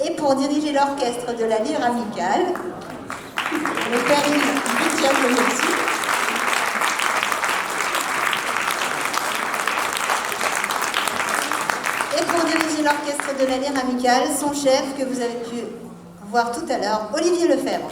Et pour diriger l'orchestre de la Lyre Amicale, le péril Michel Lemetti. Et pour diriger l'orchestre de la Lyre Amicale, son chef que vous avez pu voir tout à l'heure, Olivier Lefebvre.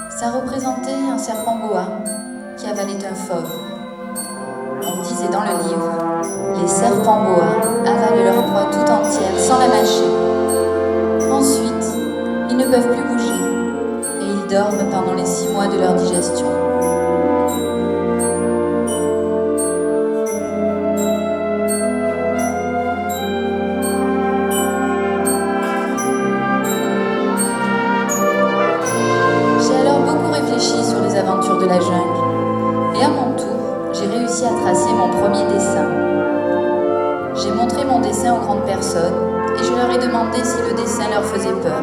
Ça représentait un serpent boa qui avalait un fauve. On disait dans le livre, les serpents boa avalent leur proie tout entière sans la mâcher. Ensuite, ils ne peuvent plus bouger et ils dorment pendant les 6 mois de leur digestion. De la jungle. Et à mon tour, j'ai réussi à tracer mon premier dessin. J'ai montré mon dessin aux grandes personnes et je leur ai demandé si le dessin leur faisait peur.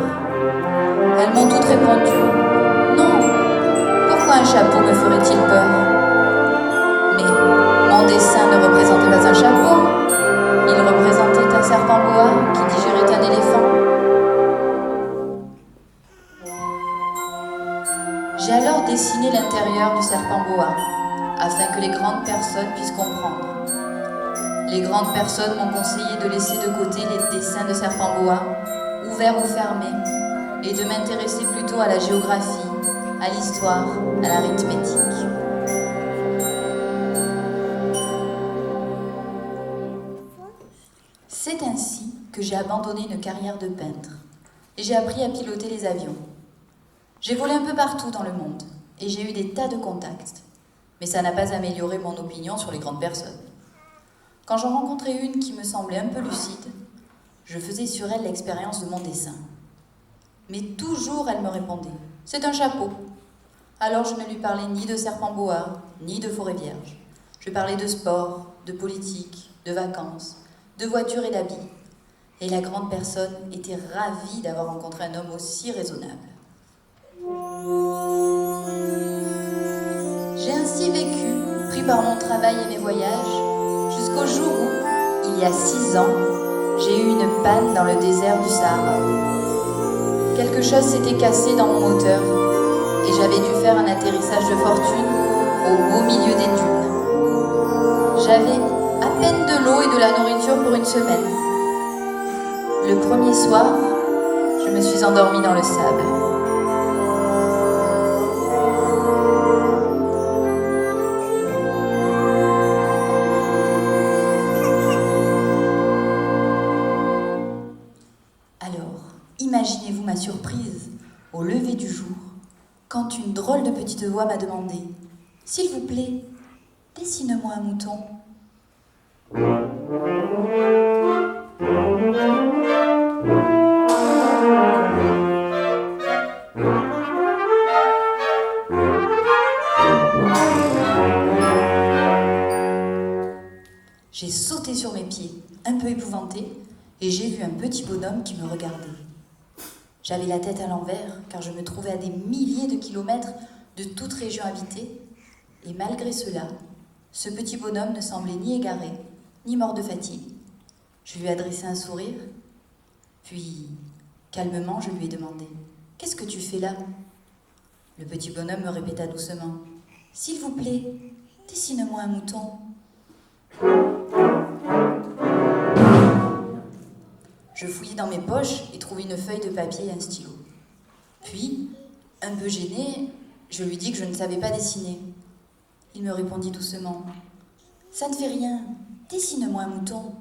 Elles m'ont toutes répondu « Non, pourquoi un chapeau me ferait-il peur ?» Mais mon dessin ne représentait pas un chapeau, il représentait un serpent boa qui digérait un éléphant. J'ai alors dessiné l'intérieur du serpent boa, afin que les grandes personnes puissent comprendre. Les grandes personnes m'ont conseillé de laisser de côté les dessins de serpent boa, ouverts ou fermés, et de m'intéresser plutôt à la géographie, à l'histoire, à l'arithmétique. C'est ainsi que j'ai abandonné une carrière de peintre, et j'ai appris à piloter les avions. J'ai volé un peu partout dans le monde et j'ai eu des tas de contacts. Mais ça n'a pas amélioré mon opinion sur les grandes personnes. Quand j'en rencontrais une qui me semblait un peu lucide, je faisais sur elle l'expérience de mon dessin. Mais toujours elle me répondait « C'est un chapeau ». Alors je ne lui parlais ni de serpent boa, ni de forêt vierge. Je parlais de sport, de politique, de vacances, de voitures et d'habits. Et la grande personne était ravie d'avoir rencontré un homme aussi raisonnable. J'ai ainsi vécu, pris par mon travail et mes voyages, jusqu'au jour où, il y a 6 ans, j'ai eu une panne dans le désert du Sahara. Quelque chose s'était cassé dans mon moteur et j'avais dû faire un atterrissage de fortune au beau milieu des dunes. J'avais à peine de l'eau et de la nourriture pour une semaine. Le premier soir, je me suis endormie dans le sable. Imaginez-vous ma surprise, au lever du jour, quand une drôle de petite voix m'a demandé « S'il vous plaît, dessine-moi un mouton. » J'ai sauté sur mes pieds, un peu épouvantée, et j'ai vu un petit bonhomme qui me regardait. J'avais la tête à l'envers, car je me trouvais à des milliers de kilomètres de toute région habitée, et malgré cela, ce petit bonhomme ne semblait ni égaré, ni mort de fatigue. Je lui ai adressé un sourire, puis, calmement, je lui ai demandé « Qu'est-ce que tu fais là ?» Le petit bonhomme me répéta doucement « S'il vous plaît, dessine-moi un mouton. » Je fouillai dans mes poches et trouvai une feuille de papier et un stylo. Puis, un peu gênée, je lui dis que je ne savais pas dessiner. Il me répondit doucement « Ça ne fait rien, dessine-moi un mouton. »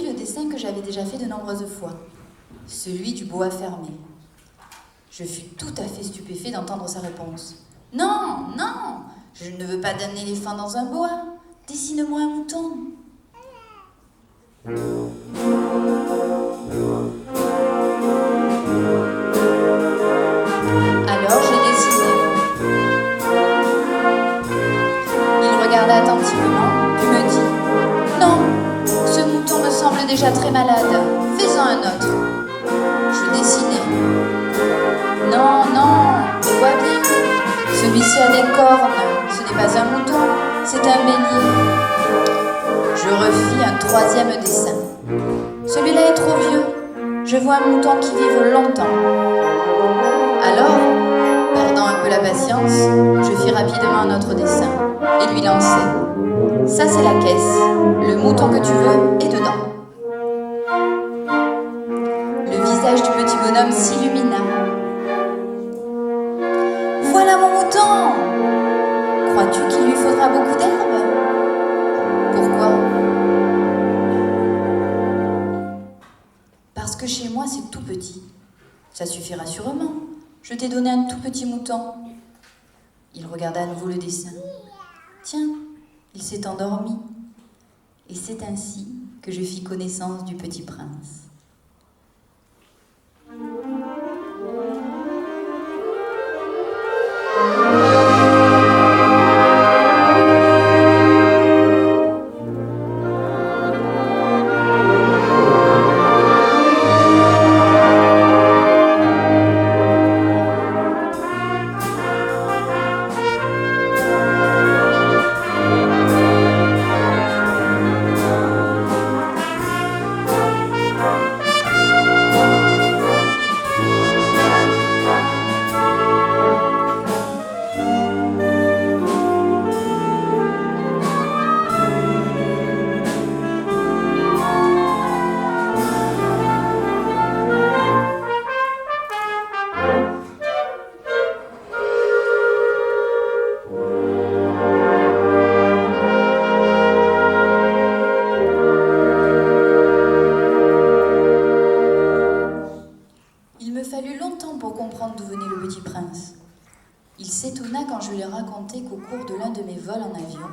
revis le dessin que j'avais déjà fait de nombreuses fois, celui du boa fermé. Je fus tout à fait stupéfait d'entendre sa réponse. « Non, non, je ne veux pas d'un éléphant dans un boa. Dessine-moi un mouton. » Alors j'ai dessiné. Il regarda attentivement, puis me dit « Non, ce mouton me semble déjà très malade. Fais-en un autre. » Je dessinai. « Non, non, je vois bien. Celui-ci a des cornes. Ce n'est pas un mouton, c'est un bélier. » Je refis un troisième dessin. Celui-là est trop vieux. Je vois un mouton qui vive longtemps. Alors, perdant un peu la patience, je fis rapidement un autre dessin et lui lançai. Ça, c'est la caisse. Le mouton que tu veux est dedans. Le visage du petit bonhomme s'illumina. Voilà mon mouton! Crois-tu qu'il lui faudra beaucoup d'herbe? Pourquoi? Parce que chez moi, c'est tout petit. Ça suffira sûrement. Je t'ai donné un tout petit mouton. Il regarda à nouveau le dessin. Tiens, il s'est endormi. Et c'est ainsi que je fis connaissance du petit prince. Il s'étonna quand je lui racontai qu'au cours de l'un de mes vols en avion,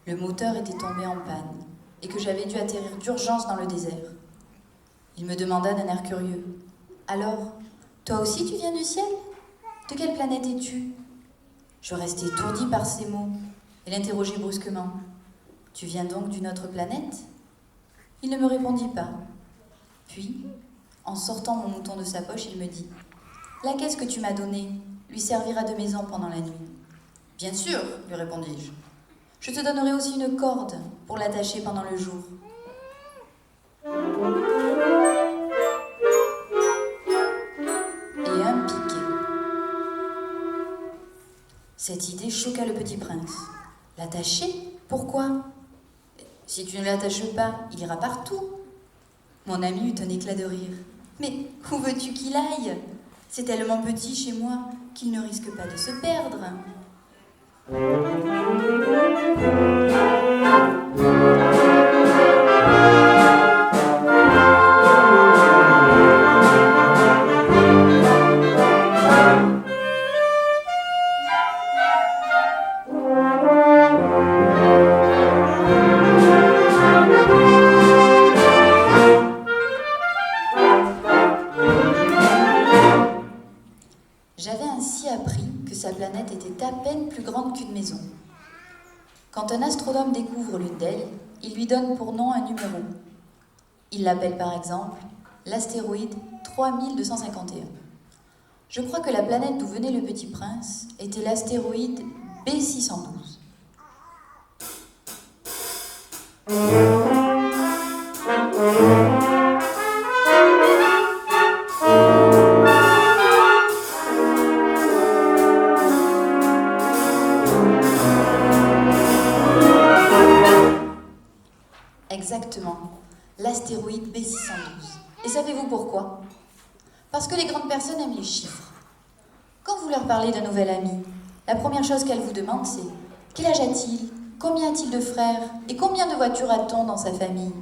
le moteur était tombé en panne et que j'avais dû atterrir d'urgence dans le désert. Il me demanda d'un air curieux. « Alors, toi aussi tu viens du ciel? De quelle planète es-tu » Je restai étourdie par ces mots et l'interrogeai brusquement. « Tu viens donc d'une autre planète ?» Il ne me répondit pas. Puis, en sortant mon mouton de sa poche, il me dit « La caisse que tu m'as donnée lui servira de maison pendant la nuit. »« Bien sûr, lui répondis-je. Je te donnerai aussi une corde pour l'attacher pendant le jour. » Et un piquet. Cette idée choqua le petit prince. « L'attacher? Pourquoi ? Si tu ne l'attaches pas, il ira partout. » Mon ami eut un éclat de rire. « Mais où veux-tu qu'il aille ? C'est tellement petit chez moi qu'il ne risque pas de se perdre. » J'avais ainsi appris que sa planète était à peine plus grande qu'une maison. Quand un astronome découvre l'une d'elles, il lui donne pour nom un numéro. Il l'appelle par exemple l'astéroïde 3251. Je crois que la planète d'où venait le petit prince était l'astéroïde B612. Exactement, l'astéroïde B612. Et savez-vous pourquoi ? Parce que les grandes personnes aiment les chiffres. Quand vous leur parlez d'un nouvel ami, la première chose qu'elles vous demandent c'est « Quel âge a-t-il ? Combien a-t-il de frères ? Et combien de voitures a-t-on dans sa famille ?»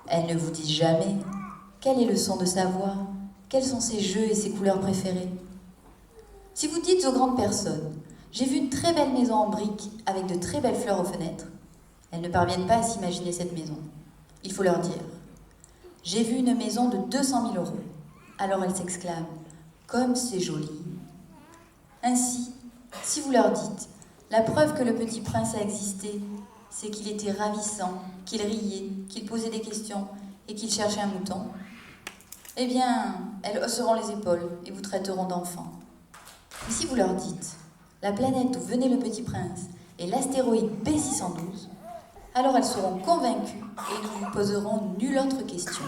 Elles ne vous disent jamais quel est le son de sa voix, quels sont ses jeux et ses couleurs préférées. Si vous dites aux grandes personnes « J'ai vu une très belle maison en briques avec de très belles fleurs aux fenêtres », elles ne parviennent pas à s'imaginer cette maison. Il faut leur dire « J'ai vu une maison de 200 000 €. » Alors elles s'exclament « Comme c'est joli !» Ainsi, si vous leur dites « La preuve que le petit prince a existé, c'est qu'il était ravissant, qu'il riait, qu'il posait des questions et qu'il cherchait un mouton », eh bien, elles hausseront les épaules et vous traiteront d'enfant. Et si vous leur dites « La planète d'où venait le petit prince est l'astéroïde B612 », alors elles seront convaincues et ne vous poseront nulle autre question.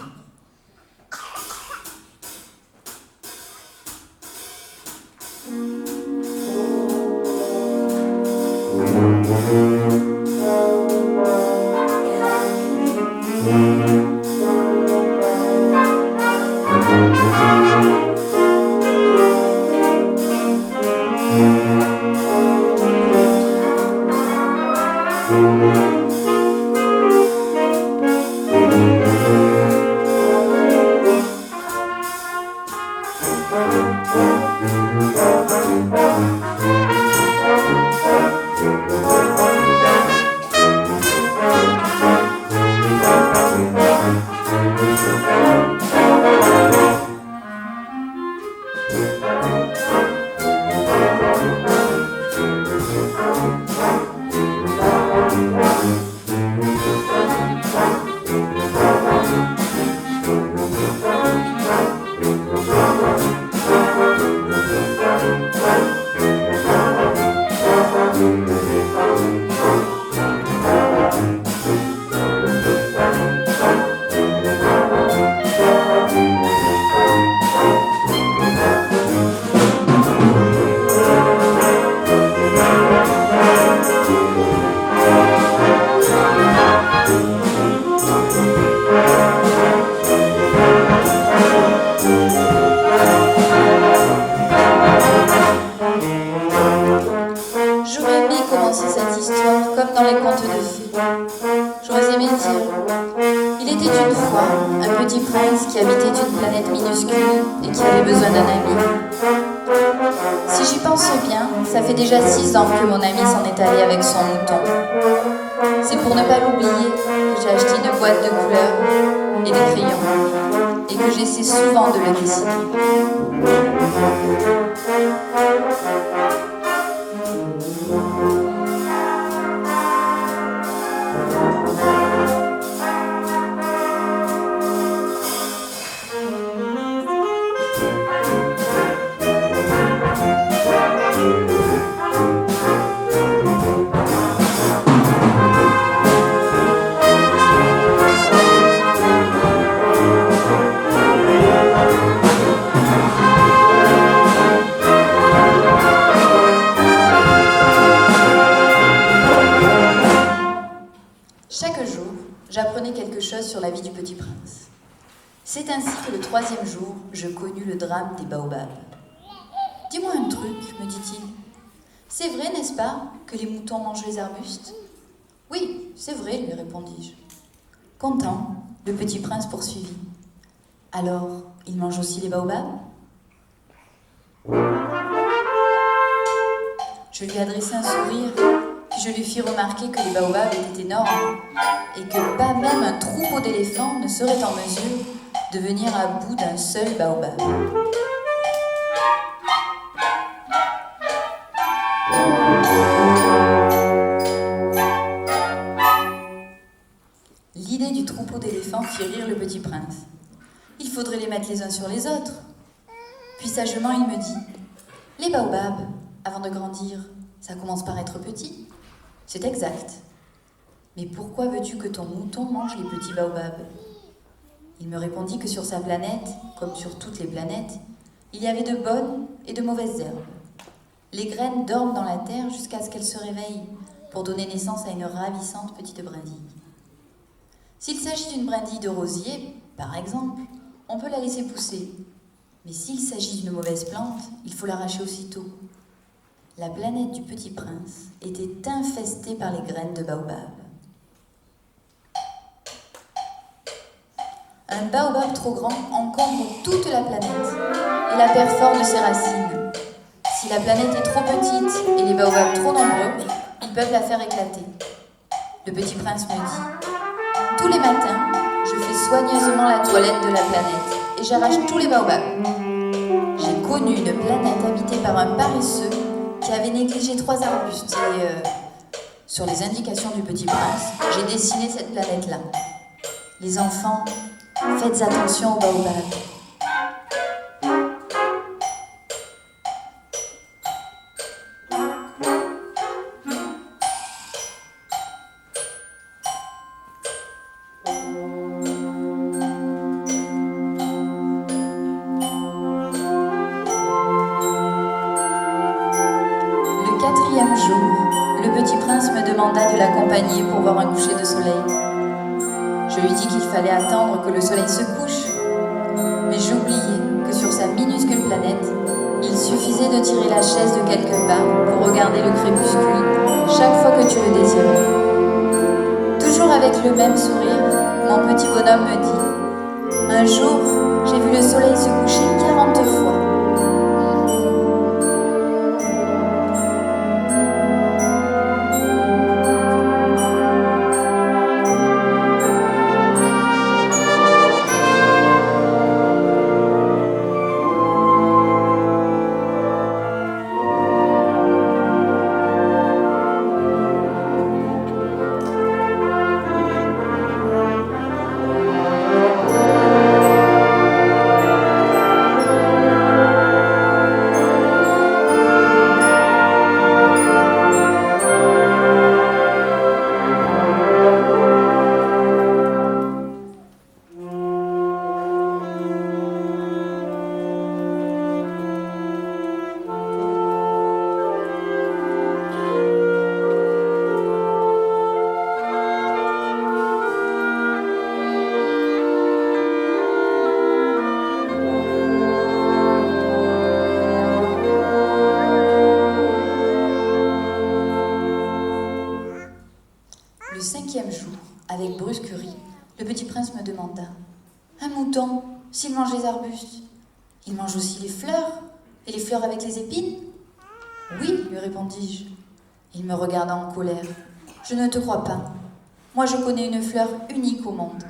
J'aurais aimé dire, il était une fois un petit prince qui habitait une planète minuscule et qui avait besoin d'un ami. Si j'y pense bien, ça fait déjà 6 ans que mon ami s'en est allé avec son mouton. C'est pour ne pas l'oublier que j'ai acheté une boîte de couleurs et des crayons et que j'essaie souvent de le dessiner. Chaque jour, j'apprenais quelque chose sur la vie du petit prince. C'est ainsi que le 3e jour, je connus le drame des baobabs. « Dis-moi un truc, me dit-il. C'est vrai, n'est-ce pas, que les moutons mangent les arbustes ?»« Oui, c'est vrai, lui répondis-je. » Content, le petit prince poursuivit. « Alors, ils mangent aussi les baobabs ?» Je lui adressai un sourire, puis je lui fis remarquer que les baobabs étaient énormes et que pas même un troupeau d'éléphants ne serait en mesure de venir à bout d'un seul baobab. L'idée du troupeau d'éléphants fit rire le petit prince. Il faudrait les mettre les uns sur les autres. Puis sagement, il me dit « Les baobabs, avant de grandir, ça commence par être petit. C'est exact. Mais pourquoi veux-tu que ton mouton mange les petits baobabs ?» Il me répondit que sur sa planète, comme sur toutes les planètes, il y avait de bonnes et de mauvaises herbes. Les graines dorment dans la terre jusqu'à ce qu'elles se réveillent pour donner naissance à une ravissante petite brindille. S'il s'agit d'une brindille de rosier, par exemple, on peut la laisser pousser. Mais s'il s'agit d'une mauvaise plante, il faut l'arracher aussitôt. La planète du petit prince était infestée par les graines de baobab. Un baobab trop grand encombre toute la planète et la perd fort de ses racines. Si la planète est trop petite et les baobabs trop nombreux, ils peuvent la faire éclater. Le petit prince me dit: tous les matins, je fais soigneusement la toilette de la planète et j'arrache tous les baobabs. J'ai connu une planète habitée par un paresseux qui avait négligé 3 arbustes et, sur les indications du petit prince, j'ai dessiné cette planète-là. Les enfants, faites attention aux baobabs. Le 4e jour, le petit prince me demanda de l'accompagner pour voir un coucher de soleil. Je lui dis qu'il fallait attendre que le soleil se couche, mais j'oubliais que sur sa minuscule planète, il suffisait de tirer la chaise de quelque part pour regarder le crépuscule chaque fois que tu le désirais. Toujours avec le même sourire, mon petit bonhomme me dit: un jour, j'ai vu le soleil se coucher 40 fois. Le 5e jour, avec brusquerie, le petit prince me demanda: un mouton, s'il mange les arbustes, il mange aussi les fleurs, et les fleurs avec les épines? Oui, lui répondis-je. Il me regarda en colère. Je ne te crois pas. Moi, je connais une fleur unique au monde.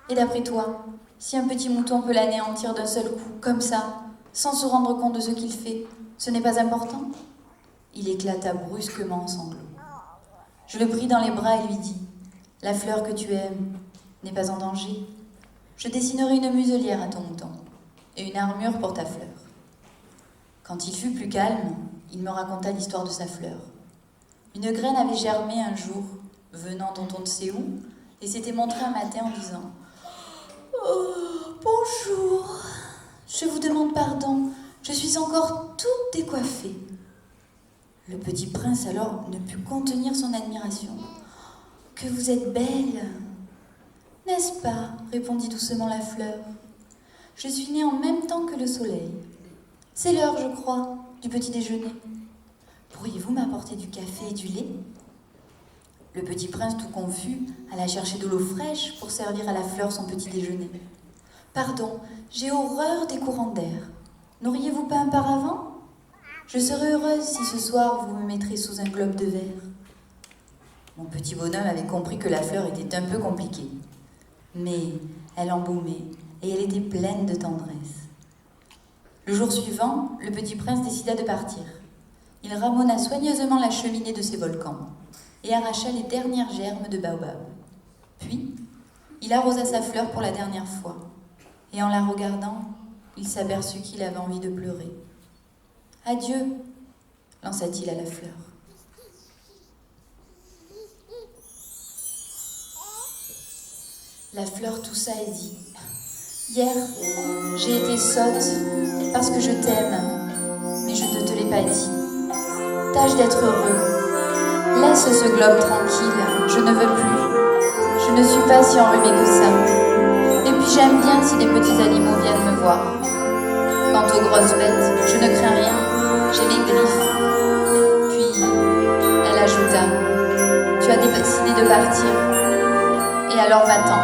Et d'après toi, si un petit mouton peut l'anéantir d'un seul coup, comme ça, sans se rendre compte de ce qu'il fait, ce n'est pas important? Il éclata brusquement en sanglots. Je le pris dans les bras et lui dis: la fleur que tu aimes n'est pas en danger. Je dessinerai une muselière à ton mouton et une armure pour ta fleur. Quand il fut plus calme, il me raconta l'histoire de sa fleur. Une graine avait germé un jour, venant dont on ne sait où, et s'était montrée un matin en disant: oh, bonjour, je vous demande pardon, je suis encore toute décoiffée. Le petit prince alors ne put contenir son admiration. « Que vous êtes belle !»« N'est-ce pas ?» répondit doucement la fleur. « Je suis née en même temps que le soleil. C'est l'heure, je crois, du petit déjeuner. Pourriez-vous m'apporter du café et du lait ?» Le petit prince, tout confus, alla chercher de l'eau fraîche pour servir à la fleur son petit déjeuner. « Pardon, j'ai horreur des courants d'air. N'auriez-vous pas un paravent ? Je serais heureuse si ce soir vous me mettrez sous un globe de verre. » Mon petit bonhomme avait compris que la fleur était un peu compliquée. Mais elle embaumait et elle était pleine de tendresse. Le jour suivant, le petit prince décida de partir. Il ramena soigneusement la cheminée de ses volcans et arracha les dernières germes de baobab. Puis, il arrosa sa fleur pour la dernière fois. Et en la regardant, il s'aperçut qu'il avait envie de pleurer. « Adieu !» lança-t-il à la fleur. La fleur toussa et dit: « Hier, j'ai été sotte parce que je t'aime, mais je ne te l'ai pas dit. Tâche d'être heureux. Laisse ce globe tranquille, je ne veux plus. Je ne suis pas si enrhumée que ça. Et puis j'aime bien si des petits animaux viennent me voir. Quant aux grosses bêtes, je ne crains rien. J'ai mes griffes. » Puis, elle ajouta: « Tu as décidé de partir. Et alors va-t'en.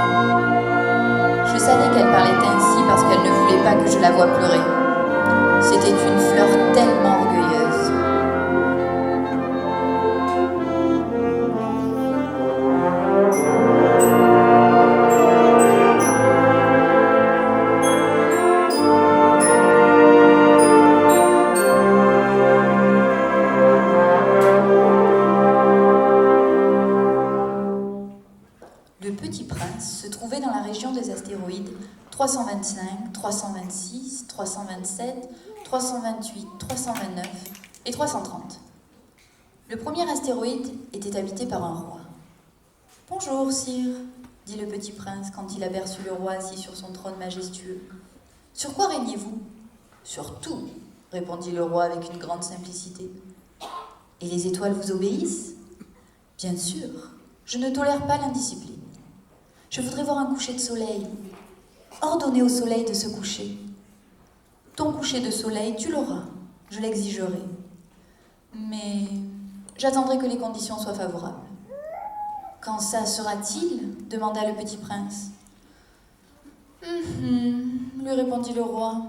Je savais qu'elle parlait ainsi parce qu'elle ne voulait pas que je la voie pleurer. C'était une fleur tellement orgueilleuse. Le Petit Prince se trouvait dans la région des astéroïdes 325, 326, 327, 328, 329 et 330. Le premier astéroïde était habité par un roi. « Bonjour, sire, » dit le Petit Prince quand il aperçut le roi assis sur son trône majestueux. « Sur quoi régnez-vous ?»« Sur tout, » répondit le roi avec une grande simplicité. « Et les étoiles vous obéissent ?»« Bien sûr, je ne tolère pas l'indiscipline. Je voudrais voir un coucher de soleil. Ordonnez au soleil de se coucher. Ton coucher de soleil, tu l'auras, je l'exigerai. Mais j'attendrai que les conditions soient favorables. » « Quand ça sera-t-il » demanda le Petit Prince. « lui répondit le roi.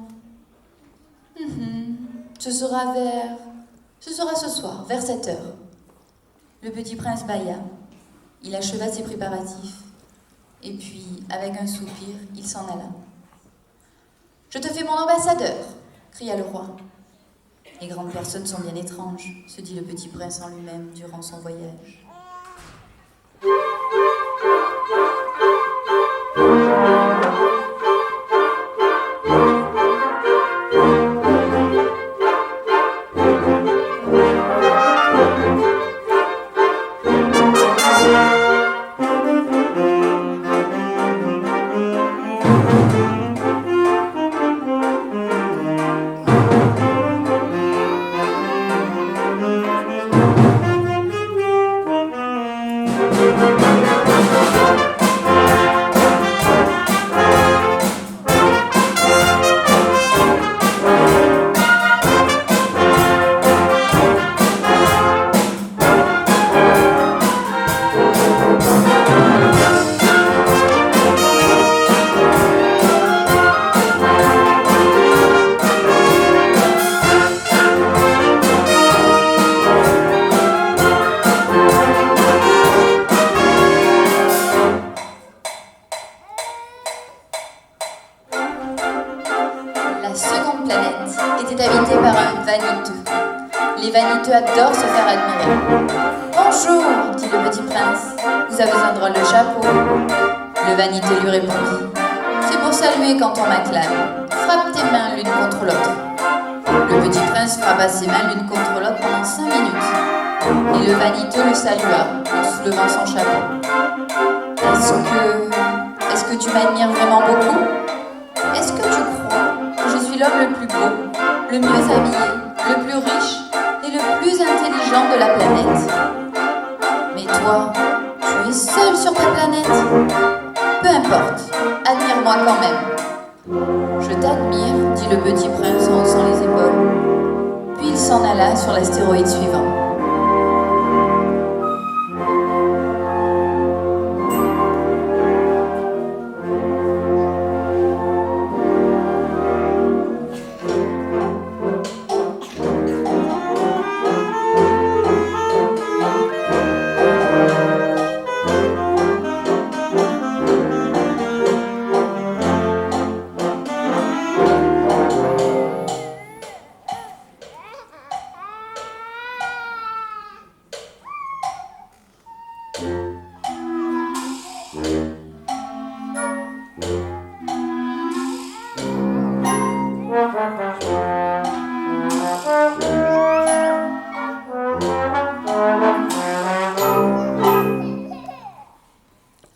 « Ce sera ce soir, vers 7 heures. » Le Petit Prince bâilla. Il acheva ses préparatifs. Et puis, avec un soupir, il s'en alla. « Je te fais mon ambassadeur !» cria le roi. « Les grandes personnes sont bien étranges » se dit le Petit Prince en lui-même durant son voyage. La seconde planète était habitée par un vaniteux. Les vaniteux adorent se faire admirer. « Bonjour, » dit le Petit Prince, « vous avez un drôle de chapeau. » Le vaniteux lui répondit, « C'est pour saluer quand on m'acclame. Frappe tes mains l'une contre l'autre. » Le Petit Prince frappa ses mains l'une contre l'autre pendant 5 minutes. Et le vaniteux le salua en soulevant son chapeau. « Est-ce que tu m'admires vraiment beaucoup? Est-ce que tu crois que je suis l'homme le plus beau, le mieux habillé, le plus riche et le plus intelligent de la planète? Mais toi, tu es seul sur ta planète. Peu importe, admire-moi quand même. Je t'admire, dit le Petit Prince en haussant les épaules. Puis il s'en alla sur l'astéroïde suivant.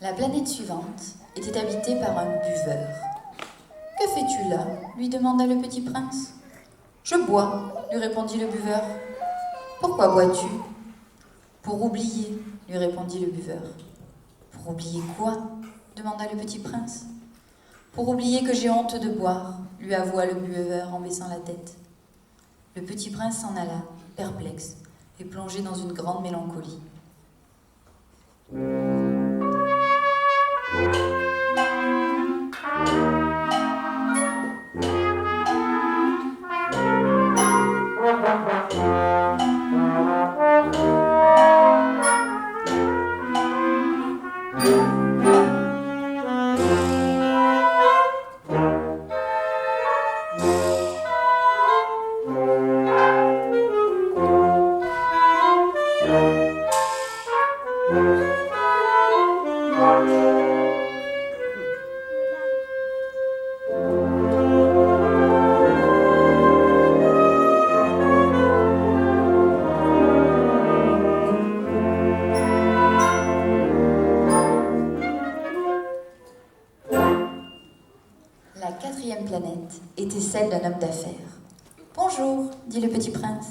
La planète suivante était habitée par un buveur. « Que fais-tu là » lui demanda le Petit Prince. « Je bois » lui répondit le buveur. « Pourquoi bois-tu »« Pour oublier » lui répondit le buveur. « Pour oublier quoi » demanda le Petit Prince. « Pour oublier que j'ai honte de boire » lui avoua le buveur en baissant la tête. Le Petit Prince s'en alla, perplexe, et plongé dans une grande mélancolie. 4e planète était celle d'un homme d'affaires. « Bonjour, dit le petit prince.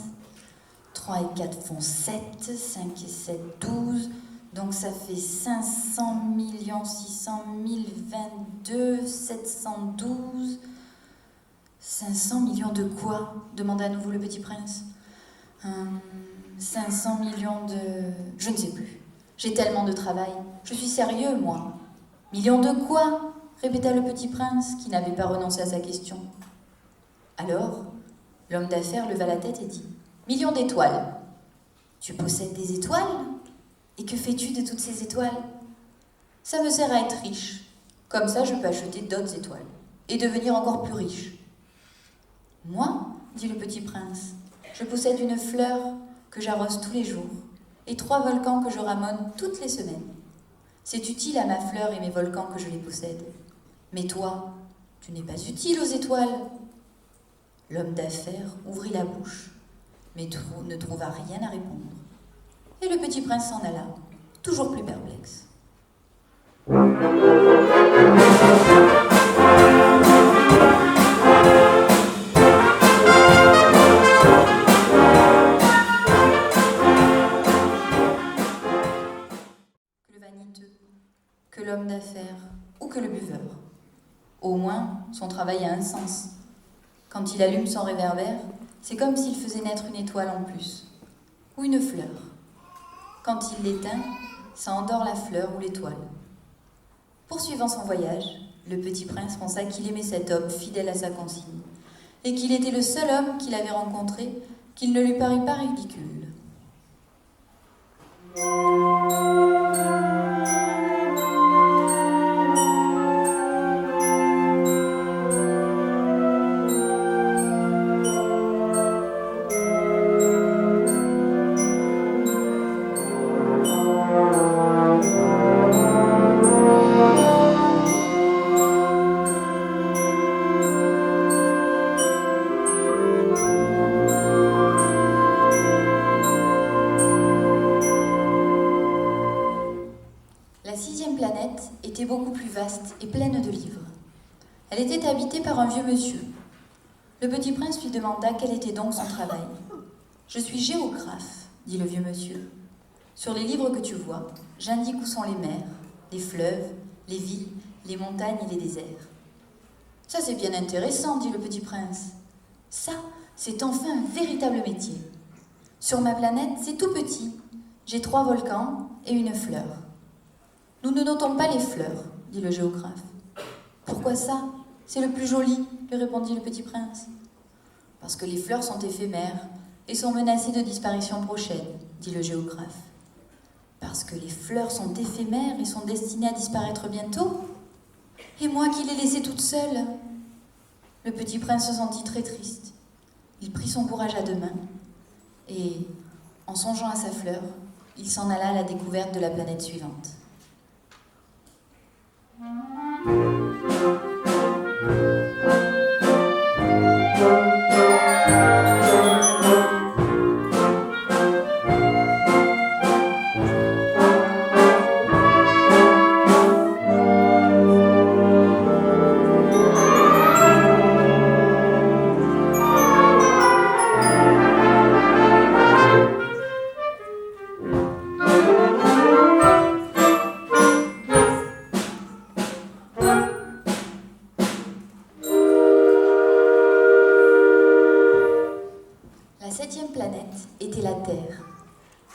3 et 4 font 7, 5 et 7, 12, donc ça fait 500 600 022, 712... 500 millions de quoi ? Demanda à nouveau le petit prince. 500 millions de... Je ne sais plus. J'ai tellement de travail. Je suis sérieux, moi. Millions de quoi ? Répéta le petit prince, qui n'avait pas renoncé à sa question. Alors, l'homme d'affaires leva la tête et dit : Millions d'étoiles. Tu possèdes des étoiles ? Et que fais-tu de toutes ces étoiles ? Ça me sert à être riche. Comme ça, je peux acheter d'autres étoiles. Et devenir encore plus riche. Moi, dit le petit prince, je possède une fleur que j'arrose tous les jours et 3 volcans que je ramone toutes les semaines. C'est utile à ma fleur et mes volcans que je les possède. Mais toi, tu n'es pas utile aux étoiles. L'homme d'affaires ouvrit la bouche, mais ne trouva rien à répondre. Et le petit prince s'en alla, toujours plus perplexe. Que l'homme d'affaires ou que le buveur. Au moins, son travail a un sens. Quand il allume son réverbère, c'est comme s'il faisait naître une étoile en plus, ou une fleur. Quand il l'éteint, ça endort la fleur ou l'étoile. Poursuivant son voyage, le petit prince pensa qu'il aimait cet homme fidèle à sa consigne, et qu'il était le seul homme qu'il avait rencontré qu'il ne lui parut pas ridicule. La 6e planète était beaucoup plus vaste et pleine de livres. Elle était habitée par un vieux monsieur. Le petit prince lui demanda quel était donc son travail. « Je suis géographe, dit le vieux monsieur. Sur les livres que tu vois, j'indique où sont les mers, les fleuves, les villes, les montagnes et les déserts. »« Ça c'est bien intéressant, dit le petit prince. Ça, c'est enfin un véritable métier. Sur ma planète, c'est tout petit. J'ai 3 volcans et une fleur. » « Nous ne notons pas les fleurs, dit le géographe. Pourquoi ça ? C'est le plus joli, lui répondit le petit prince. Parce que les fleurs sont éphémères et sont menacées de disparition prochaine, dit le géographe. Parce que les fleurs sont éphémères et sont destinées à disparaître bientôt ? Et moi qui les laissais toute seule ? Le petit prince se sentit très triste. Il prit son courage à 2 mains et, en songeant à sa fleur, il s'en alla à la découverte de la planète suivante.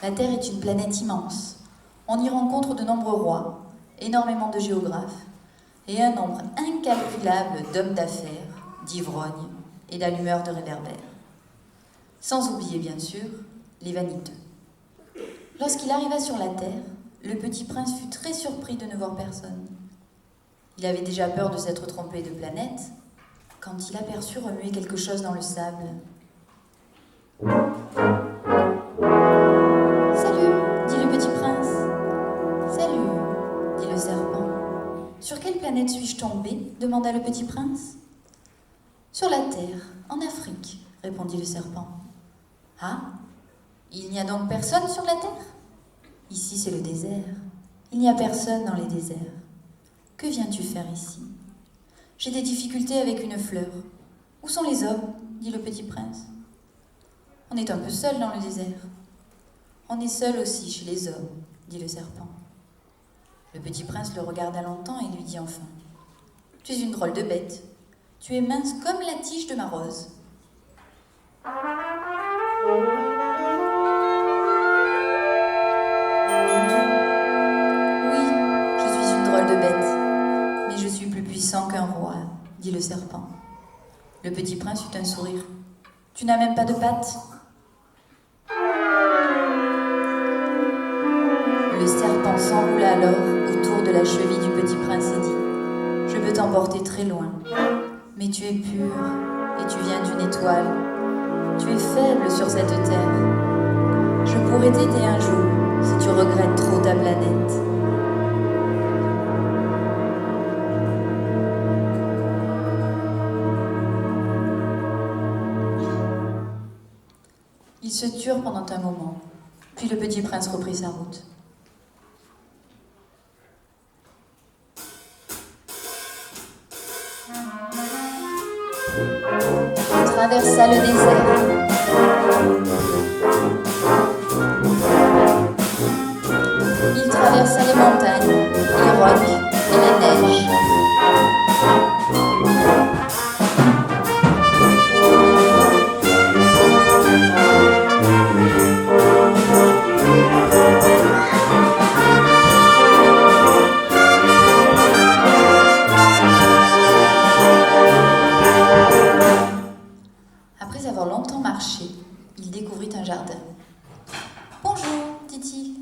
La Terre est une planète immense. On y rencontre de nombreux rois, énormément de géographes et un nombre incalculable d'hommes d'affaires, d'ivrognes et d'allumeurs de réverbères. Sans oublier, bien sûr, les vaniteux. Lorsqu'il arriva sur la Terre, le petit prince fut très surpris de ne voir personne. Il avait déjà peur de s'être trompé de planète quand il aperçut remuer quelque chose dans le sable. « Salut, dit le petit prince. Salut, dit le serpent. Sur quelle planète suis-je tombé ? Demanda le petit prince. Sur la Terre, en Afrique, répondit le serpent. Ah, il n'y a donc personne sur la Terre ? Ici, c'est le désert. Il n'y a personne dans les déserts. Que viens-tu faire ici ? J'ai des difficultés avec une fleur. Où sont les hommes ? Dit le petit prince. On est un peu seul dans le désert. On est seul aussi chez les hommes, dit le serpent. Le petit prince le regarda longtemps et lui dit enfin : Tu es une drôle de bête. Tu es mince comme la tige de ma rose. Oui, je suis une drôle de bête, mais je suis plus puissant qu'un roi, dit le serpent. Le petit prince eut un sourire. Tu n'as même pas de pattes ? Le serpent s'enroula alors autour de la cheville du petit prince et dit : Je peux t'emporter très loin, mais tu es pur et tu viens d'une étoile. Tu es faible sur cette terre. Je pourrais t'aider un jour si tu regrettes trop ta planète. Ils se turent pendant un moment, puis le petit prince reprit sa route. Il traversa le désert. Il traversa les montagnes, les rocs et la neige. Après avoir longtemps marché, il découvrit un jardin. « Bonjour, dit-il. »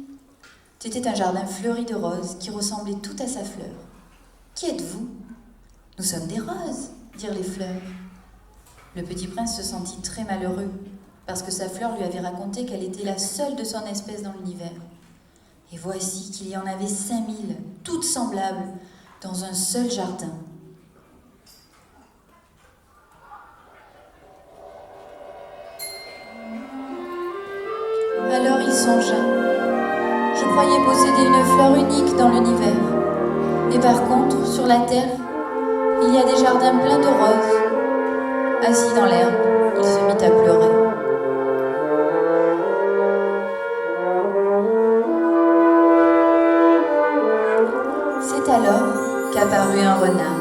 C'était un jardin fleuri de roses qui ressemblait tout à sa fleur. « Qui êtes-vous ? » ?»« Nous sommes des roses, dirent les fleurs. Le petit prince se sentit très malheureux parce que sa fleur lui avait raconté qu'elle était la seule de son espèce dans l'univers. Et voici qu'il y en avait 5000, toutes semblables, dans un seul jardin. Alors il songea. Je croyais posséder une fleur unique dans l'univers. Et par contre, sur la terre, il y a des jardins pleins de roses. Assis dans l'herbe, il se mit à pleurer. C'est alors qu'apparut un renard.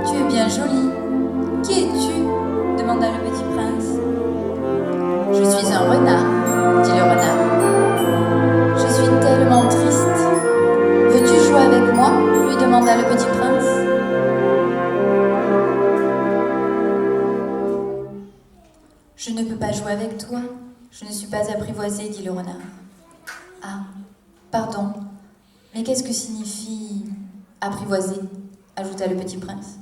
Tu es bien jolie. Qui es-tu ? Demanda le petit prince. Je suis un renard, dit le renard. Je suis tellement triste. Veux-tu jouer avec moi ? Lui demanda le petit prince. Je ne peux pas jouer avec toi. Je ne suis pas apprivoisé, dit le renard. Ah, pardon. Mais qu'est-ce que signifie apprivoiser ? Ajouta le petit prince.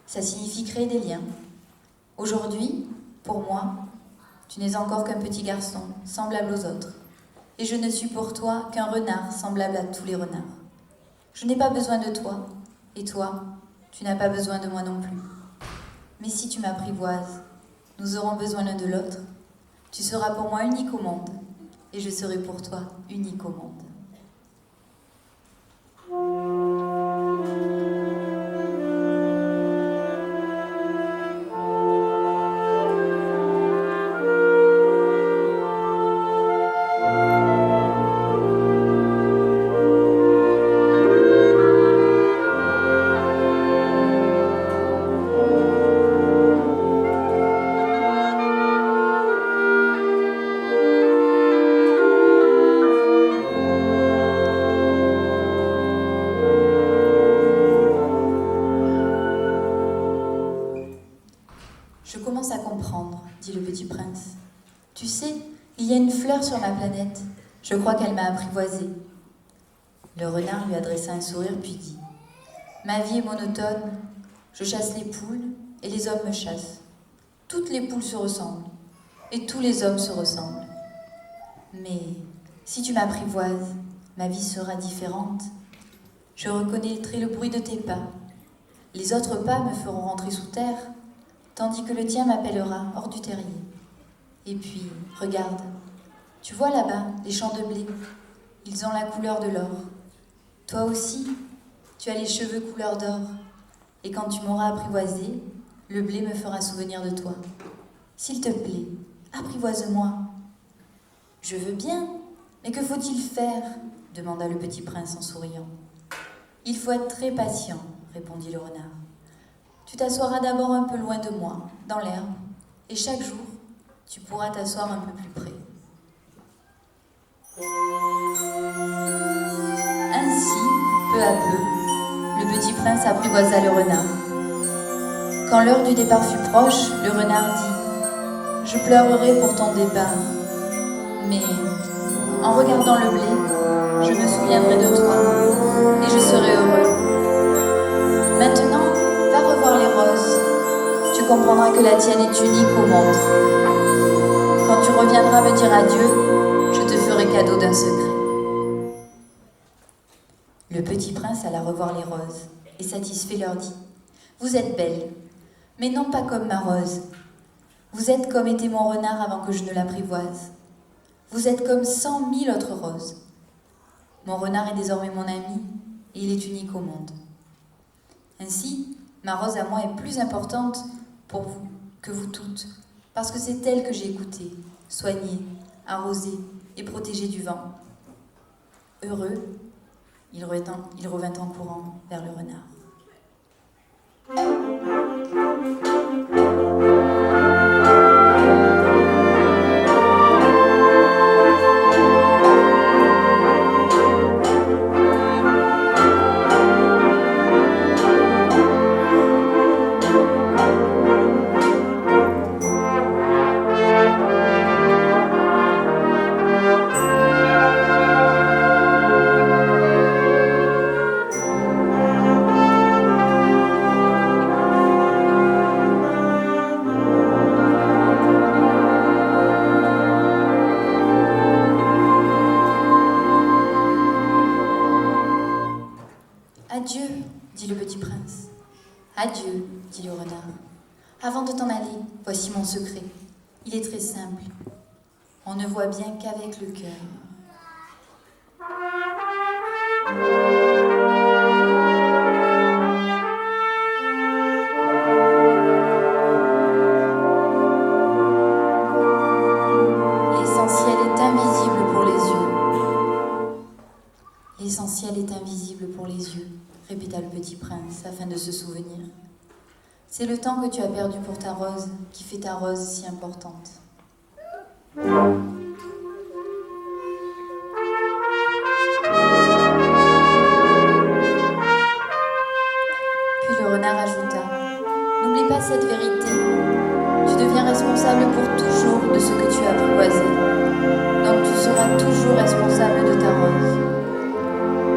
Ça signifie créer des liens. Aujourd'hui, pour moi, tu n'es encore qu'un petit garçon, semblable aux autres. Et je ne suis pour toi qu'un renard, semblable à tous les renards. Je n'ai pas besoin de toi, et toi, tu n'as pas besoin de moi non plus. Mais si tu m'apprivoises, nous aurons besoin l'un de l'autre. Tu seras pour moi unique au monde, et je serai pour toi unique au monde. Je commence à comprendre, dit le petit prince. Tu sais, il y a une fleur sur ma planète. Je crois qu'elle m'a apprivoisée. Le renard lui adressa un sourire puis dit : Ma vie est monotone. Je chasse les poules et les hommes me chassent. Toutes les poules se ressemblent et tous les hommes se ressemblent. Mais si tu m'apprivoises, ma vie sera différente. Je reconnaîtrai le bruit de tes pas. Les autres pas me feront rentrer sous terre, tandis que le tien m'appellera hors du terrier. Et puis, regarde, Tu vois là-bas, les champs de blé. Ils ont la couleur de l'or. Toi aussi, tu as les cheveux couleur d'or. Et quand tu m'auras apprivoisé, le blé me fera souvenir de toi. S'il te plaît, apprivoise-moi. Je veux bien, mais que faut-il faire ? Demanda le petit prince en souriant. Il faut être très patient, répondit le renard. Tu t'assoiras d'abord un peu loin de moi, dans l'herbe, et chaque jour, tu pourras t'asseoir un peu plus près. Ainsi, peu à peu, le petit prince apprivoisa le renard. Quand l'heure du départ fut proche, le renard dit « Je pleurerai pour ton départ, mais en regardant le blé, je me souviendrai de toi et je serai heureux. Maintenant, va revoir les roses. Tu comprendras que la tienne est unique au monde. Quand tu reviendras me dire adieu, je te ferai cadeau d'un secret. » Le petit prince alla revoir les roses et satisfait leur dit « Vous êtes belles, mais non pas comme ma rose. Vous êtes comme était mon renard avant que je ne l'apprivoise. Vous êtes comme 100 000 autres roses. Mon renard est désormais mon ami et il est unique au monde. Ainsi, ma rose à moi est plus importante pour vous que vous toutes, parce que c'est elle que j'ai écoutée, soignée, arrosée et protégée du vent. » Heureux, il revint en courant vers le renard. Adieu, dit le petit prince. Adieu, dit le renard. Avant de t'en aller, voici mon secret. Il est très simple. On ne voit bien qu'avec le cœur. L'essentiel est invisible pour les yeux. L'essentiel est invisible pour les yeux, répéta le petit prince afin de se souvenir. C'est le temps que tu as perdu pour ta rose qui fait ta rose si importante. Puis le renard ajouta « N'oublie pas cette vérité. Tu deviens responsable pour toujours de ce que tu as apprivoisé. Donc tu seras toujours responsable de ta rose. »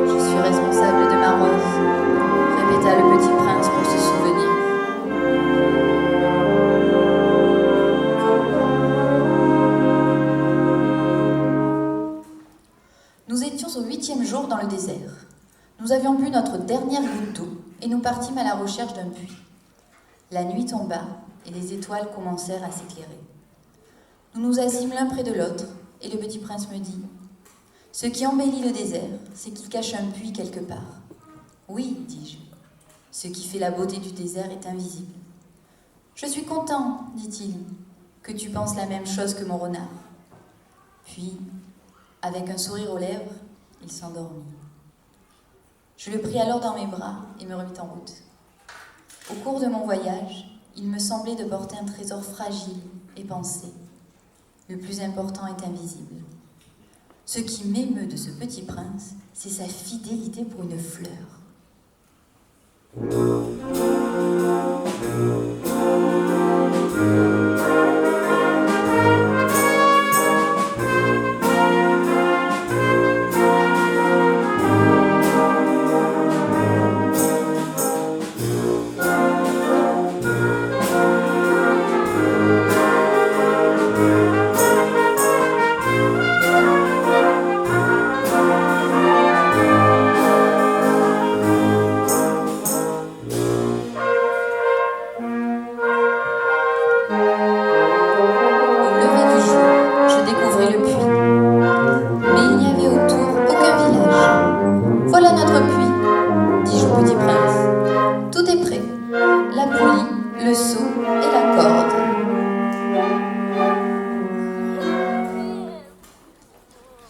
« Je suis responsable de ma rose, » répéta le petit prince pour se souvenir. Nous étions au 8e jour dans le désert. Nous avions bu notre dernière goutte d'eau et nous partîmes à la recherche d'un puits. La nuit tomba et les étoiles commencèrent à s'éclairer. Nous nous assîmes l'un près de l'autre et le petit prince me dit « Ce qui embellit le désert, c'est qu'il cache un puits quelque part. » « Oui, dis-je, ce qui fait la beauté du désert est invisible. »« Je suis content, dit-il, que tu penses la même chose que mon renard. » Puis, avec un sourire aux lèvres, il s'endormit. Je le pris alors dans mes bras et me remis en route. Au cours de mon voyage, il me semblait de porter un trésor fragile et pensé. Le plus important est invisible. Ce qui m'émeut de ce petit prince, c'est sa fidélité pour une fleur.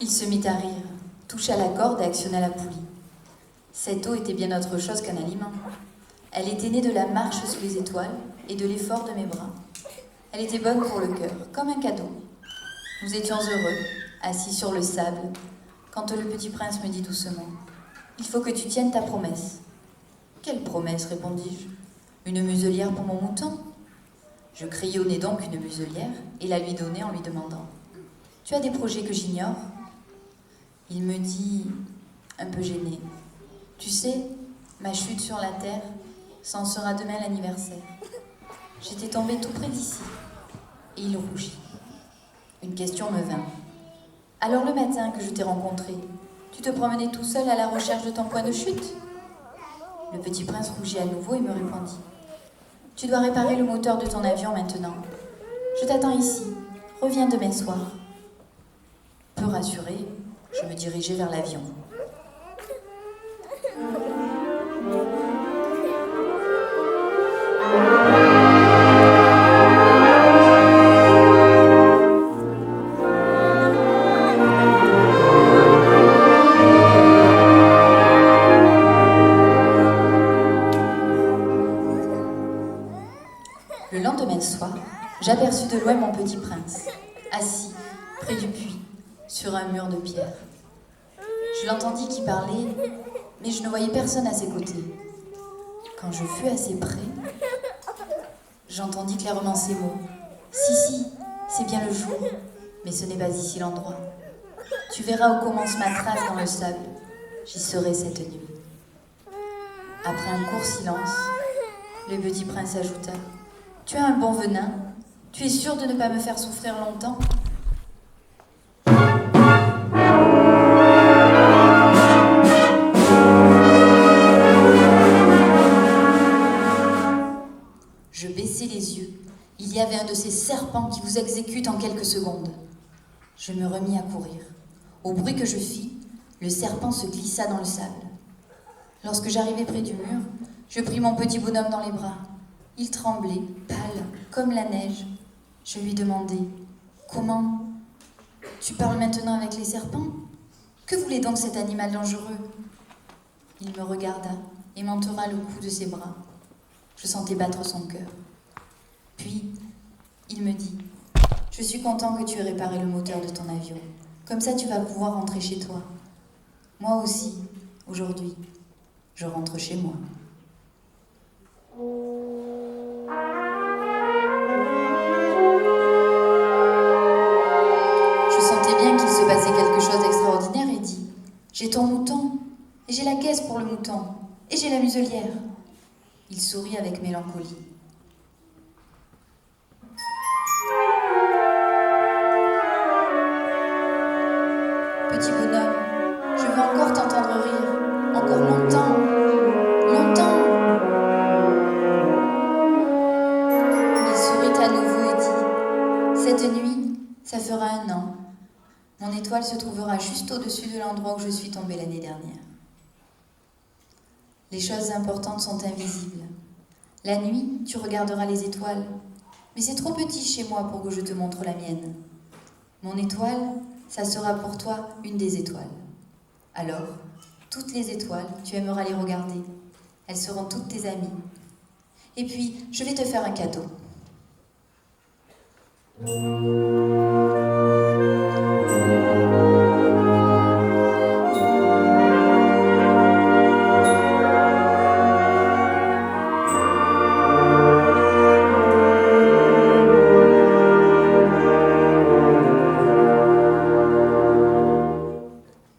Il se mit à rire, toucha la corde et actionna la poulie. Cette eau était bien autre chose qu'un aliment. Elle était née de la marche sous les étoiles et de l'effort de mes bras. Elle était bonne pour le cœur, comme un cadeau. Nous étions heureux, assis sur le sable, quand le petit prince me dit doucement « Il faut que tu tiennes ta promesse. »« Quelle promesse ?» répondis-je. « Une muselière pour mon mouton ?» Je crayonnai donc une muselière et la lui donnai en lui demandant « Tu as des projets que j'ignore ?» Il me dit, un peu gêné « Tu sais, ma chute sur la terre, ça en sera demain l'anniversaire. J'étais tombée tout près d'ici. » Et il rougit. Une question me vint. « Alors le matin que je t'ai rencontré, tu te promenais tout seul à la recherche de ton point de chute ?» Le petit prince rougit à nouveau et me répondit. « Tu dois réparer le moteur de ton avion maintenant. Je t'attends ici. Reviens demain soir. » Peu rassurée, je me dirigeai vers l'avion. Le lendemain soir, j'aperçus de loin mon petit prince, assis près du puits, sur un mur de pierre. Je l'entendis qui parlait, mais je ne voyais personne à ses côtés. Quand je fus assez près, j'entendis clairement ces mots. « Si, c'est bien le jour, mais ce n'est pas ici l'endroit. Tu verras où commence ma trace dans le sable. J'y serai cette nuit. » Après un court silence, le petit prince ajouta « Tu as un bon venin. Tu es sûr de ne pas me faire souffrir longtemps ?» Je baissai les yeux. Il y avait un de ces serpents qui vous exécutent en quelques secondes. Je me remis à courir. Au bruit que je fis, le serpent se glissa dans le sable. Lorsque j'arrivai près du mur, je pris mon petit bonhomme dans les bras. Il tremblait, pâle, comme la neige. Je lui demandai « Comment ? Tu parles maintenant avec les serpents ? Que voulait donc cet animal dangereux ?» Il me regarda et m'entoura le cou de ses bras. Je sentais battre son cœur. Puis, il me dit « Je suis content que tu aies réparé le moteur de ton avion. Comme ça, tu vas pouvoir rentrer chez toi. Moi aussi, aujourd'hui, je rentre chez moi. » Je sentais bien qu'il se passait quelque chose d'extraordinaire et dit « J'ai ton mouton, et j'ai la caisse pour le mouton, et j'ai la muselière. » Il sourit avec mélancolie. Petit bonhomme, je veux encore t'entendre rire, encore longtemps, longtemps. Il sourit à nouveau et dit, cette nuit, ça fera 1 an. Mon étoile se trouvera juste au-dessus de l'endroit où je suis tombée l'année dernière. Les choses importantes sont invisibles. La nuit, tu regarderas les étoiles, mais c'est trop petit chez moi pour que je te montre la mienne. Mon étoile, ça sera pour toi une des étoiles. Alors, toutes les étoiles, tu aimeras les regarder. Elles seront toutes tes amies. Et puis, je vais te faire un cadeau.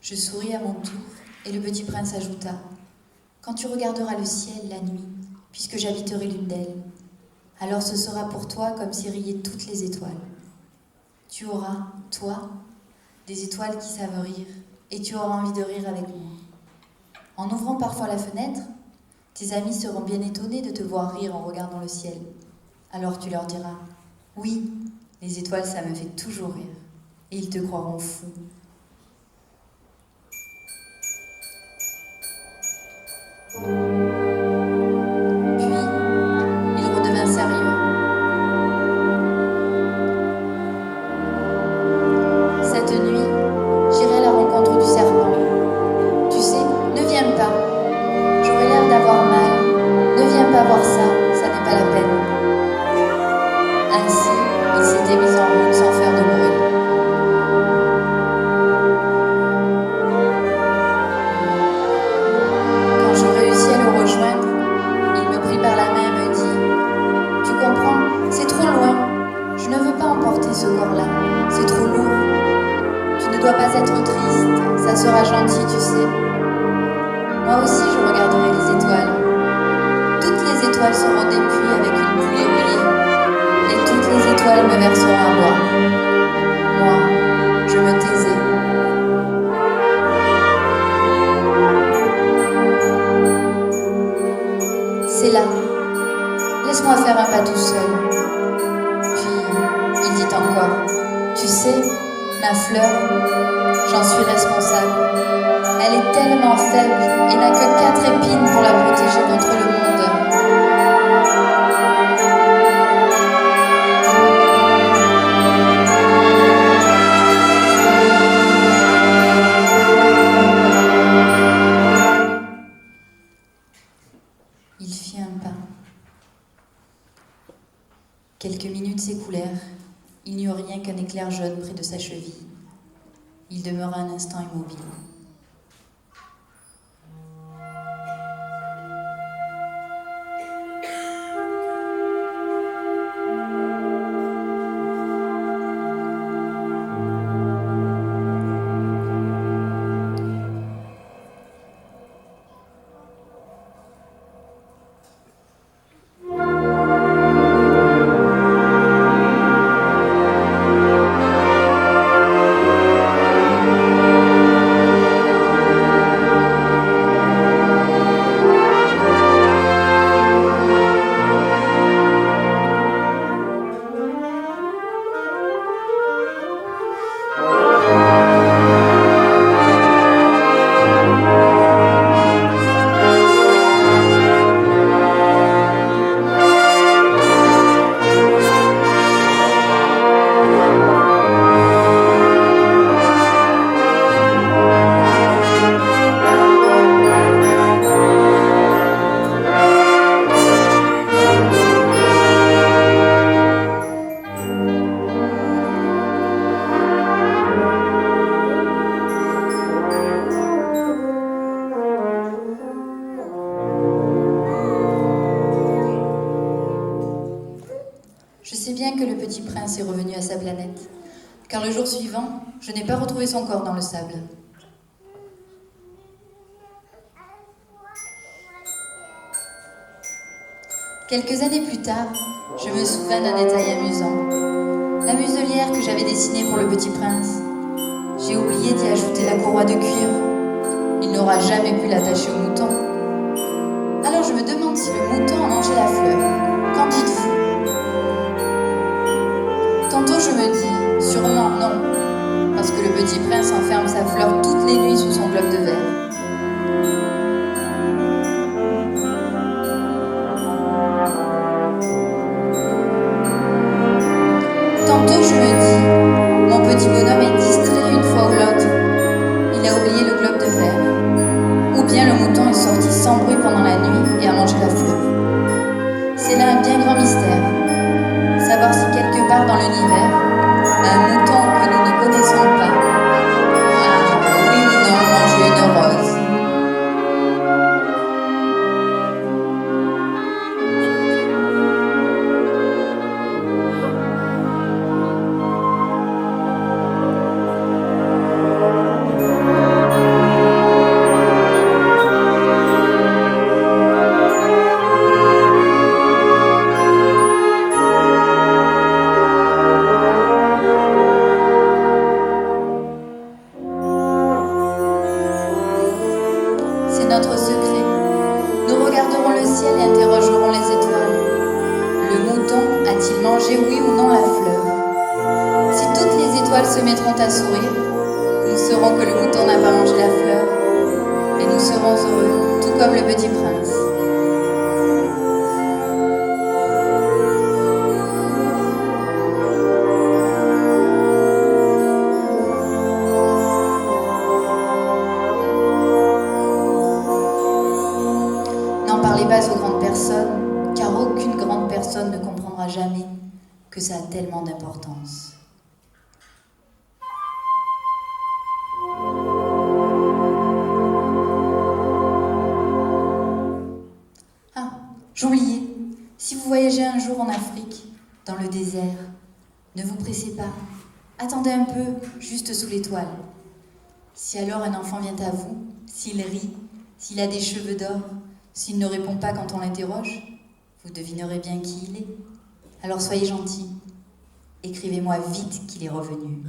Je souris à mon tour, et le petit prince ajouta « Quand tu regarderas le ciel la nuit, puisque j'habiterai l'une d'elles, alors ce sera pour toi comme si riaient toutes les étoiles. Tu auras, toi, des étoiles qui savent rire, et tu auras envie de rire avec moi. En ouvrant parfois la fenêtre, tes amis seront bien étonnés de te voir rire en regardant le ciel. Alors tu leur diras « Oui, les étoiles, ça me fait toujours rire. » Et ils te croiront fou. Puis, il redevint sérieux. Cette nuit, j'irai à ça sera gentil, tu sais. Moi aussi, je regarderai les étoiles. Toutes les étoiles seront des puits avec une pluie rouillée. Et toutes les étoiles me verseront à boire. Moi, je me taisais. C'est là. Laisse-moi faire un pas tout seul. Puis, il dit encore, tu sais, ma fleur, j'en suis responsable. Elle est tellement faible et n'a que 4 épines pour la protéger contre le monde. Il fit un pas. Quelques minutes s'écoulèrent. Il n'y eut rien qu'un éclair jaune près de sa cheville. Il demeura un instant immobile. Je sais bien que le petit prince est revenu à sa planète, car le jour suivant, je n'ai pas retrouvé son corps dans le sable. Quelques années plus tard, je me souvins d'un détail amusant. La muselière que j'avais dessinée pour le petit prince. J'ai oublié d'y ajouter la courroie de cuir. Il n'aura jamais pu l'attacher au mouton. Alors je me demande si le mouton a mangé la fleur. Qu'en dites-vous ? Tantôt je me dis, sûrement non, parce que le petit prince enferme sa fleur toutes les nuits sous son globe de verre. Tantôt je me dis, mon petit bonhomme est distrait une fois ou l'autre. Il a oublié le globe de verre. Ou bien le mouton est sorti sans bruit pendant la nuit et a mangé la fleur. C'est là un bien grand mystère. Savoir si quelque part dans l'univers, un mouton que nous ne connaissons pas a, oui ou non, mangé une rose. Notre secret. Nous regarderons le ciel et interrogerons les étoiles. Le mouton a-t-il mangé oui ou non la fleur? Si toutes les étoiles se mettront à sourire, nous saurons que le mouton n'a pas mangé la fleur, et nous serons heureux, tout comme le petit prince. Parlez pas aux grandes personnes, car aucune grande personne ne comprendra jamais que ça a tellement d'importance. Ah, j'oubliais, si vous voyagez un jour en Afrique, dans le désert, ne vous pressez pas, attendez un peu, juste sous l'étoile. Si alors un enfant vient à vous, s'il rit, s'il a des cheveux d'or, s'il ne répond pas quand on l'interroge, vous devinerez bien qui il est. Alors soyez gentil, écrivez-moi vite qu'il est revenu.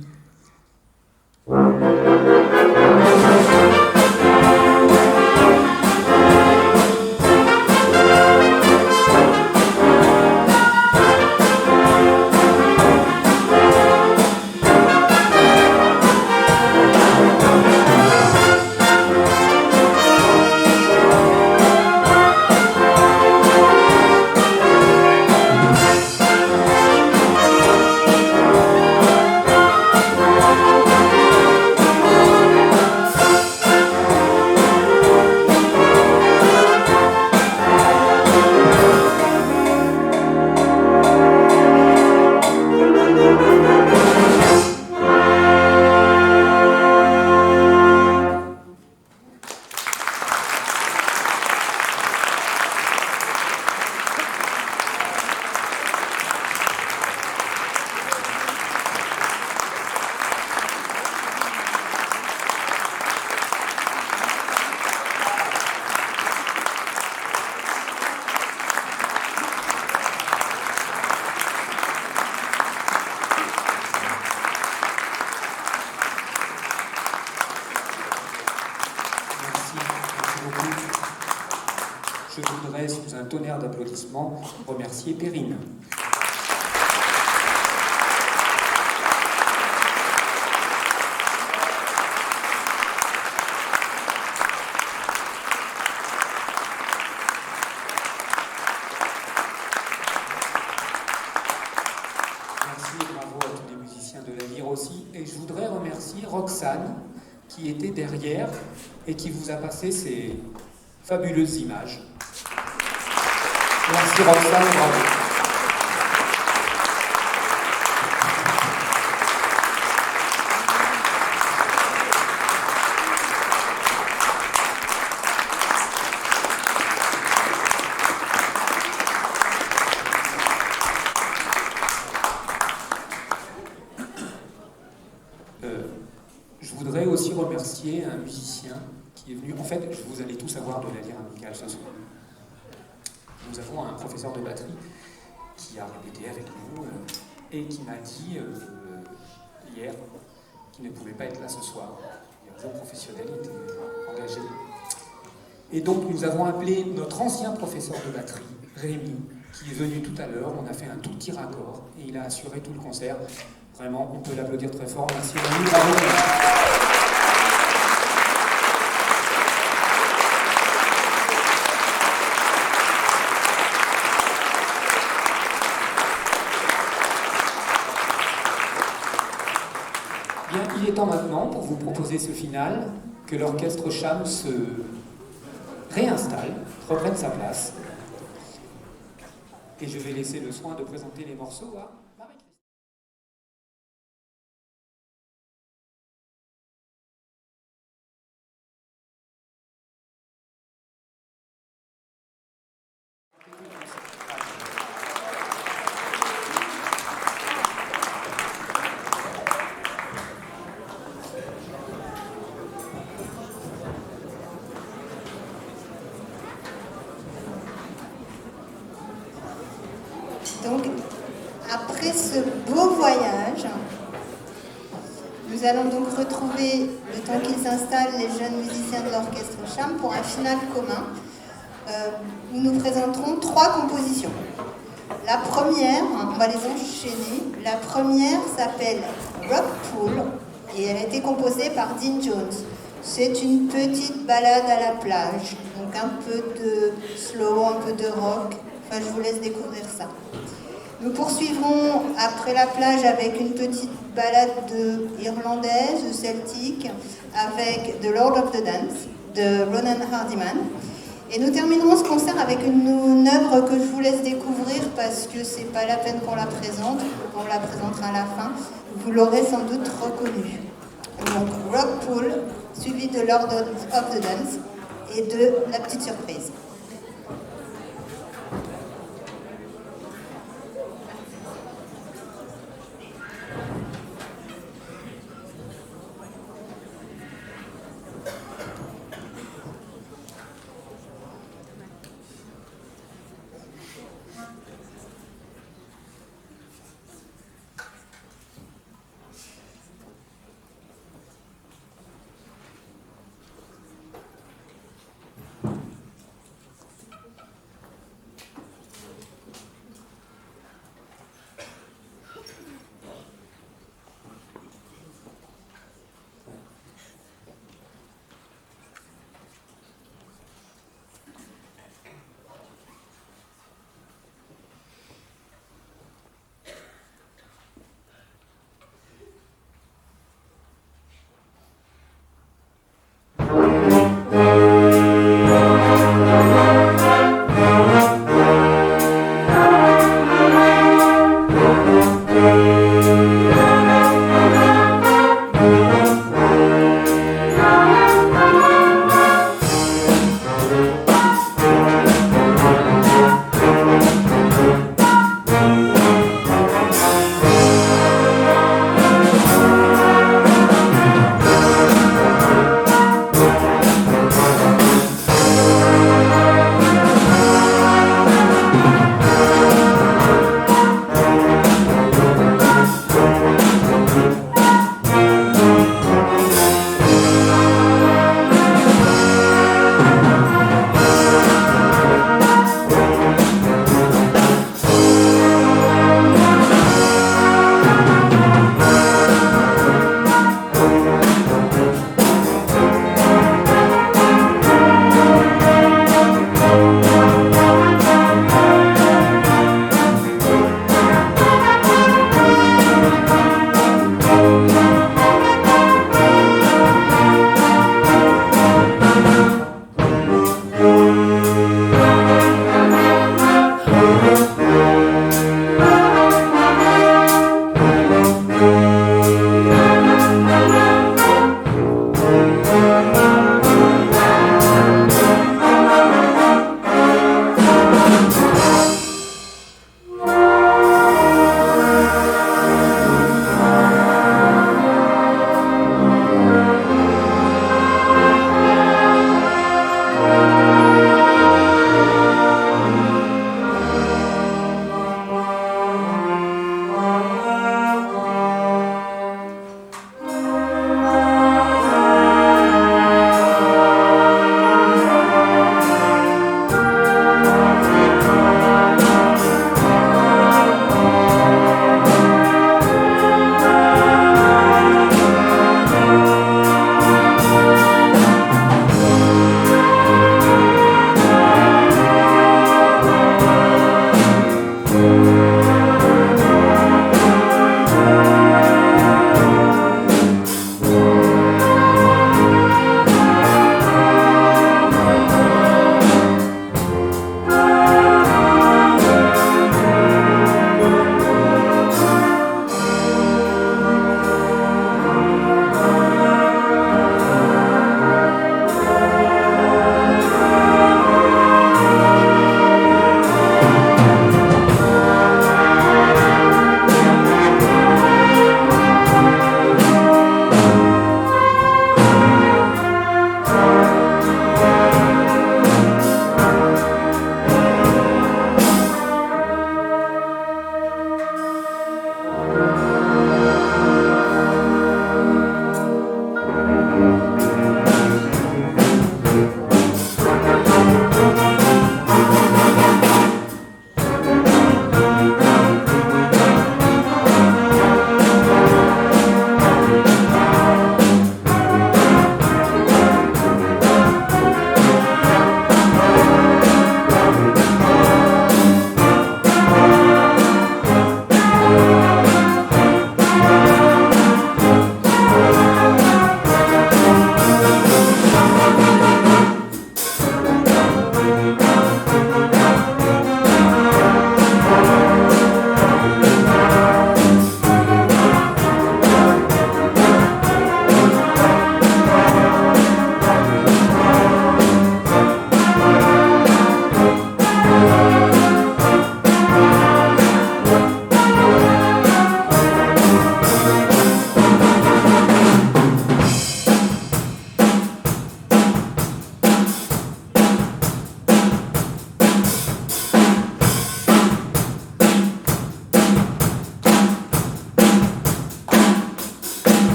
Je voudrais, sous un tonnerre d'applaudissements, remercier Perrine. Merci et bravo à tous les musiciens de la lyre aussi. Et je voudrais remercier Roxane, qui était derrière et qui vous a passé ces fabuleuses images. Merci Roxane, bravo. Je voudrais aussi remercier un musicien qui est venu. En fait, vous allez tous avoir de la lyre amicale ce soir. Nous avons un professeur de batterie qui a répété avec nous et qui m'a dit hier qu'il ne pouvait pas être là ce soir. Il est un jeune professionnel, il était engagé. Et donc nous avons appelé notre ancien professeur de batterie, Rémi, qui est venu tout à l'heure. On a fait un tout petit raccord et il a assuré tout le concert. Vraiment, on peut l'applaudir très fort. Merci Rémi, bravo. Bien, il est temps maintenant pour vous proposer ce final, que l'orchestre Cham se réinstalle, reprenne sa place. Et je vais laisser le soin de présenter les morceaux à Marie-Christine. Donc, après ce beau voyage, nous allons donc retrouver, le temps qu'ils s'installent, les jeunes musiciens de l'orchestre Cham pour un final commun où nous présenterons 3 compositions. La première, on va les enchaîner, la première s'appelle Rock Pool et elle a été composée par Dean Jones. C'est une petite balade à la plage, donc un peu de slow, un peu de rock. Enfin, je vous laisse découvrir ça. Nous poursuivrons après la plage avec une petite balade irlandaise, celtique, avec The Lord of the Dance de Ronan Hardiman. Et nous terminerons ce concert avec une œuvre que je vous laisse découvrir parce que c'est pas la peine qu'on la présente, on la présentera à la fin. Vous l'aurez sans doute reconnue. Donc Rock Pool, suivi de Lord of the Dance et de La Petite Surprise.